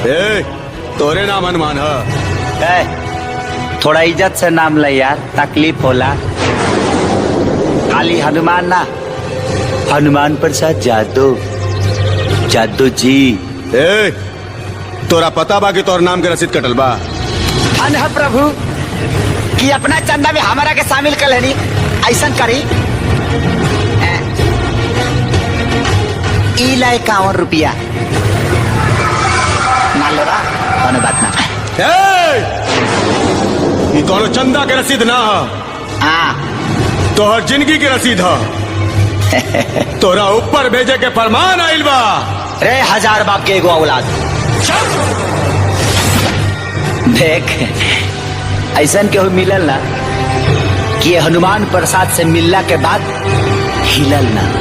ए, तोरे नाम हनुमान है? थोड़ा इज्जत से नाम ले यार, तकलीफ होला। खाली हनुमान ना, हनुमान प्रसाद जादव, जादव जी। ए, तोरा पता बा कि तोर नाम के रसीद कटल बा? अनह प्रभु कि अपना चंदा में हमारा के शामिल कर लेनी, ऐसा करी। ई ला 51 रुपया ना लो रा, कोनो बात ना। ये कोनो चंदा के रसीद ना है, हाँ तोहर जिंदगी के रसीद है। तोरा ऊपर भेजे के फरमान आइल बा। रे हजार बाप के एगो औलाद, देख ऐसा केहू मिलल ना कि हनुमान प्रसाद से मिलला के बाद हिलल ना।